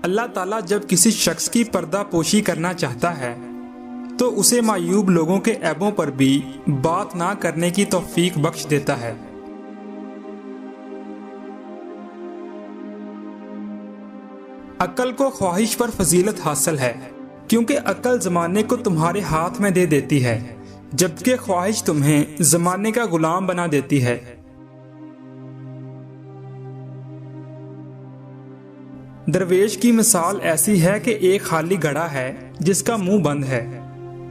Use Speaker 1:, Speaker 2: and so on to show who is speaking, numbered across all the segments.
Speaker 1: اللہ تعالیٰ جب کسی شخص کی پردہ پوشی کرنا چاہتا ہے تو اسے معیوب لوگوں کے عیبوں پر بھی بات نہ کرنے کی توفیق بخش دیتا ہے۔ عقل کو خواہش پر فضیلت حاصل ہے، کیونکہ عقل زمانے کو تمہارے ہاتھ میں دے دیتی ہے، جبکہ خواہش تمہیں زمانے کا غلام بنا دیتی ہے۔ درویش کی مثال ایسی ہے کہ ایک خالی گھڑا ہے جس کا منہ بند ہے۔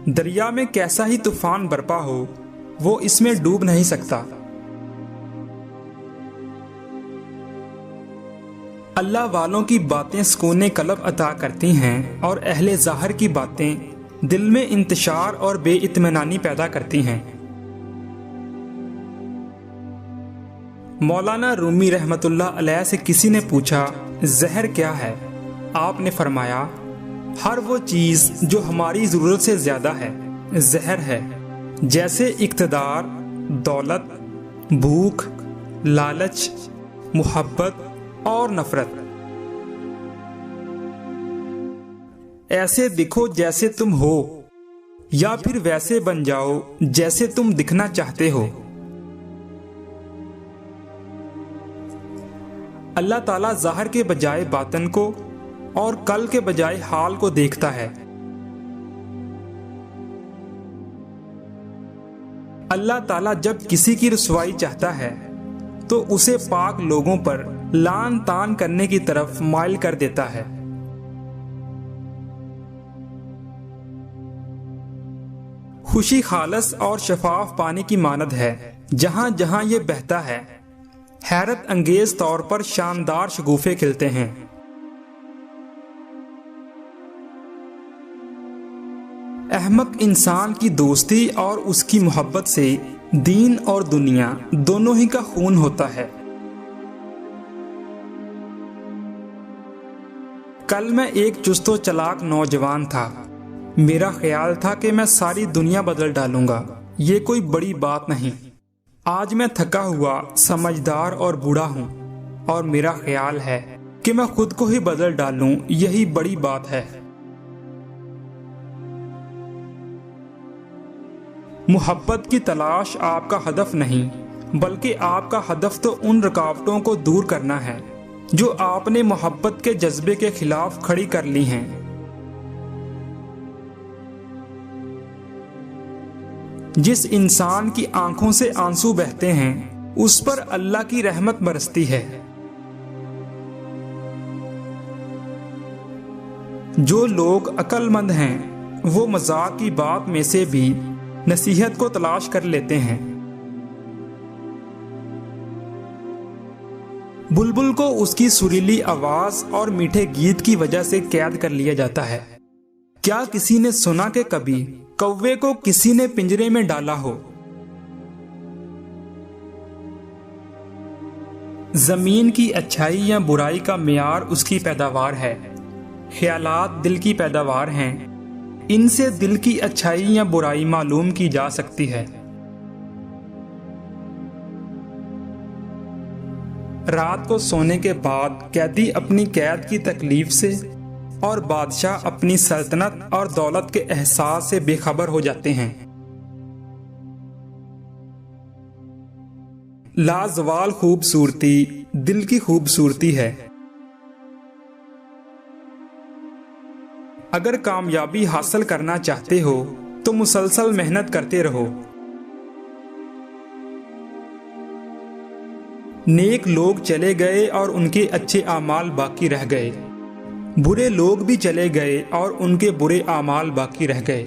Speaker 1: دریا میں کیسا ہی طوفان برپا ہو، وہ اس میں ڈوب نہیں سکتا۔ اللہ والوں کی باتیں سکون قلب عطا کرتی ہیں اور اہل ظاہر کی باتیں دل میں انتشار اور بے اطمینانی پیدا کرتی ہیں۔ مولانا رومی رحمت اللہ علیہ سے کسی نے پوچھا، زہر کیا ہے؟ آپ نے فرمایا، ہر وہ چیز جو ہماری ضرورت سے زیادہ ہے زہر ہے، جیسے اقتدار، دولت، بھوک، لالچ، محبت اور نفرت۔ ایسے دکھو جیسے تم ہو، یا پھر ویسے بن جاؤ جیسے تم دکھنا چاہتے ہو۔ اللہ تعالیٰ ظاہر کے بجائے باطن کو اور کل کے بجائے حال کو دیکھتا ہے۔ اللہ تعالیٰ جب کسی کی رسوائی چاہتا ہے تو اسے پاک لوگوں پر لعن طعن کرنے کی طرف مائل کر دیتا ہے۔ خوشی خالص اور شفاف پانی کی مانند ہے، جہاں جہاں یہ بہتا ہے حیرت انگیز طور پر شاندار شگوفے کھلتے ہیں۔ احمق انسان کی دوستی اور اس کی محبت سے دین اور دنیا دونوں ہی کا خون ہوتا ہے۔ کل میں ایک چست و چلاک نوجوان تھا۔ میرا خیال تھا کہ میں ساری دنیا بدل ڈالوں گا، یہ کوئی بڑی بات نہیں۔ آج میں تھکا ہوا، سمجھدار اور بوڑھا ہوں، اور میرا خیال ہے کہ میں خود کو ہی بدل ڈالوں، یہی بڑی بات ہے۔ محبت کی تلاش آپ کا ہدف نہیں، بلکہ آپ کا ہدف تو ان رکاوٹوں کو دور کرنا ہے جو آپ نے محبت کے جذبے کے خلاف کھڑی کر لی ہیں۔ جس انسان کی آنکھوں سے آنسو بہتے ہیں اس پر اللہ کی رحمت برستی ہے۔ جو لوگ عقل مند ہیں وہ مذاق کی بات میں سے بھی نصیحت کو تلاش کر لیتے ہیں۔ بلبل کو اس کی سریلی آواز اور میٹھے گیت کی وجہ سے قید کر لیا جاتا ہے۔ کیا کسی نے سنا کہ کبھی کوے کو کسی نے پنجرے میں ڈالا ہو؟ زمین کی اچھائی یا برائی کا معیار اس کی پیداوار ہے۔ خیالات دل کی پیداوار ہیں، ان سے دل کی اچھائی یا برائی معلوم کی جا سکتی ہے۔ رات کو سونے کے بعد قیدی اپنی قید کی تکلیف سے اور بادشاہ اپنی سلطنت اور دولت کے احساس سے بے خبر ہو جاتے ہیں۔ لازوال خوبصورتی دل کی خوبصورتی ہے۔ اگر کامیابی حاصل کرنا چاہتے ہو تو مسلسل محنت کرتے رہو۔ نیک لوگ چلے گئے اور ان کے اچھے اعمال باقی رہ گئے، برے لوگ بھی چلے گئے اور ان کے برے اعمال باقی رہ گئے۔